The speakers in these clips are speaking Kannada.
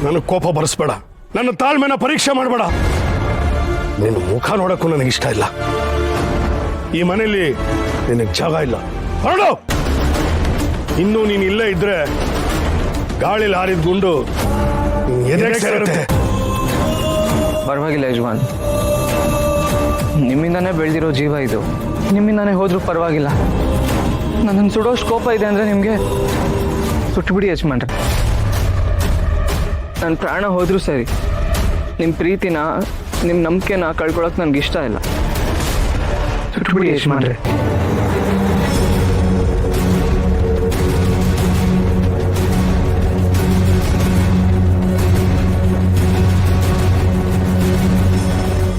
ನನಗೆ ಕೋಪ ಬರೆಸ್ಬೇಡ, ನನ್ನ ತಾಳ್ಮೆನ ಪರೀಕ್ಷೆ ಮಾಡಬೇಡ. ನಿನ್ನ ಮುಖ ನೋಡಕ್ಕೂ ನನಗೆ ಇಷ್ಟ ಇಲ್ಲ. ಈ ಮನೆಯಲ್ಲಿ ನಿನಗೆ ಜಾಗ ಇಲ್ಲ, ಹೊರಡು. ಇನ್ನೂ ನೀನು ಇಲ್ಲೇ ಇದ್ರೆ ಗಾಳಿಲಿ ಹಾರಿದ ಗುಂಡು ಎದುರಿಗೆ ಸೇರುತ್ತೆ. ಪರವಾಗಿಲ್ಲ ಯಜಮಾನ್, ನಿಮ್ಮಿಂದಾನೇ ಬೆಳೆದಿರೋ ಜೀವ ಇದು. ನಿಮ್ಮಿಂದಾನೇ ಹೋದ್ರೂ ಪರವಾಗಿಲ್ಲ. ನನ್ನನ್ನು ಸುಡೋಷ್ಟು ಕೋಪ ಇದೆ ಅಂದರೆ ನಿಮಗೆ ಸುಟ್ಬಿಡಿ ಯಜಮಾನ್ರೆ. ನನ್ನ ಪ್ರಾಣ ಹೋದರೂ ಸರಿ, ನಿಮ್ಮ ಪ್ರೀತಿನ, ನಿಮ್ಮ ನಂಬಿಕೆನ ಕಳ್ಕೊಳಕ್ಕೆ ನನಗೆ ಇಷ್ಟ ಇಲ್ಲ. ಸುಟ್ಬಿಡಿ ಯಜಮಾನ್ರೆ.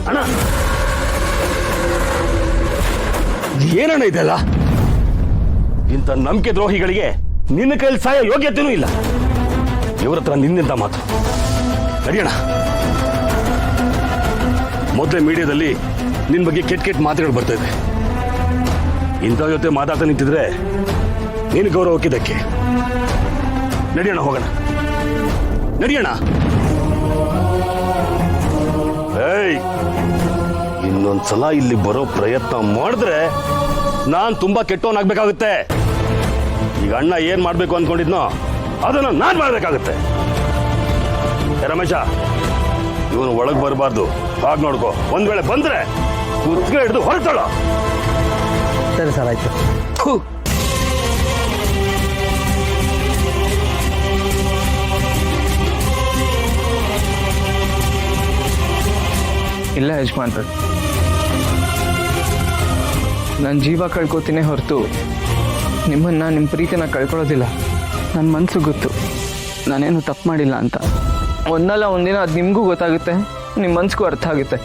ಅಣ್ಣ, ಏನಣ್ಣ ಇದೆಲ್ಲ? ಇಂಥ ನಂಬಿಕೆ ದ್ರೋಹಿಗಳಿಗೆ ನಿನ್ನ ಕೈಲಿ ಸಾಯೋ ಯೋಗ್ಯತೆನೂ ಇಲ್ಲ. ಇವ್ರ ಹತ್ರ ನಿನ್ನಿಂದ ಮಾತು ಸರಿಯಣ್ಣ. ಮೊದಲೇ ಮೀಡಿಯಾದಲ್ಲಿ ನಿನ್ನ ಬಗ್ಗೆ ಕೆಟ್ಟ ಕೆಟ್ಟ ಮಾತುಗಳು ಬರ್ತಾ ಇದೆ. ಇಂಥ ಜೊತೆ ಮಾತಾಡ್ತಾ ನಿಂತಿದ್ರೆ ನೀನು ಗೌರವಕ್ಕೆ ಧಕ್ಕೆ. ನಡಿಯೋಣ, ಹೋಗೋಣ, ನಡಿಯೋಣ. ಏಯ್, ಇನ್ನೊಂದ್ಸಲ ಇಲ್ಲಿ ಬರೋ ಪ್ರಯತ್ನ ಮಾಡಿದ್ರೆ ನಾನ್ ತುಂಬಾ ಕೆಟ್ಟವನಾಗ್ಬೇಕಾಗುತ್ತೆ. ಈಗ ಅಣ್ಣ ಏನ್ ಮಾಡ್ಬೇಕು ಅನ್ಕೊಂಡಿದ್ನೋ ಅದನ್ನ ನಾನ್ ಮಾಡ್ಬೇಕಾಗುತ್ತೆ. ರಮೇಶ, ಇವನು ಒಳಗ್ ಬರಬಾರ್ದು, ಹಾಗೆ ನೋಡ್ಕೋ. ಒಂದ್ ವೇಳೆ ಬಂದ್ರೆ ಕುತ್ತಿಗೆ ಹಿಡಿದು ಹೊರಟೋಳ. ಸರಿ ಸರ್, ಆಯ್ತು. ಇಲ್ಲ ಯಜಮಾನ್ರೆ, ನನ್ನ ಜೀವ ಕಳ್ಕೊತೀನಿ ಹೊರತು ನಿಮ್ಮನ್ನು, ನಿಮ್ಮ ಪ್ರೀತಿನ ಕಳ್ಕೊಳ್ಳೋದಿಲ್ಲ. ನನ್ನ ಮನಸ್ಸು ಗೊತ್ತು ನಾನೇನು ತಪ್ಪು ಮಾಡಿಲ್ಲ ಅಂತ. ಒಂದಲ್ಲ ಒಂದಿನ ಅದು ನಿಮಗೂ ಗೊತ್ತಾಗುತ್ತೆ, ನಿಮ್ಮ ಮನಸ್ಸಿಗೂ ಅರ್ಥ ಆಗುತ್ತೆ.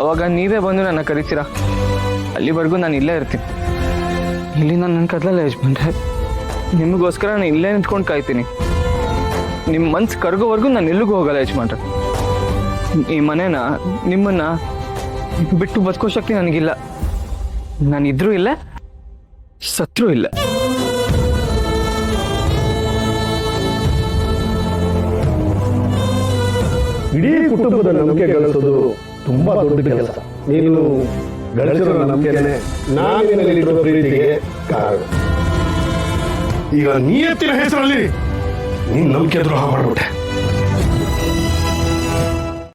ಅವಾಗ ನೀವೇ ಬಂದು ನನ್ನ ಕರಿತೀರಾ. ಅಲ್ಲಿವರೆಗೂ ನಾನು ಇಲ್ಲೇ ಇರ್ತೀನಿ. ಇಲ್ಲಿ ನನ್ನ ಕದಲಲ್ಲ ಯಜಮಾನ್ರೆ. ನಿಮಗೋಸ್ಕರ ನಾನು ಇಲ್ಲೇ ನಿಂತ್ಕೊಂಡು ಕಾಯ್ತೀನಿ. ನಿಮ್ಮ ಮನ್ಸು ಕರ್ಗೋವರೆಗೂ ನಾನು ಎಲ್ಲಿಗೂ ಹೋಗಲ್ಲ ಯಜಮಾನ್ರೆ. ಈ ಮನೇನ, ನಿಮ್ಮನ್ನ ಬಿಟ್ಟು ಬದುಕೋ ಶಕ್ತಿ ನನಗಿಲ್ಲ. ನಾನಿದ್ರೂ ಇಲ್ಲ, ಸತ್ರೂ ಇಲ್ಲ. ಇಡೀ ಕುಟುಂಬದ ನಂಬಿಕೆ ಗಳಿಸೋದು ತುಂಬಾ ದೊಡ್ಡ ಕೆಲಸ. ನೀನು ಗಳಿಸಿರೋ ನಂಬಿಕೆನೇ ನಾನಿನಲ್ಲಿರುವ ಪ್ರೀತಿಗೆ ಕಾರಣ. ಈಗ ನಿಯತ್ತಿನ ಹೆಸರಲ್ಲಿ ನೀನು ನಂಬಿಕೆ ದ್ರೋಹ ಮಾಡ್ಬಿಟ್ಟೆ.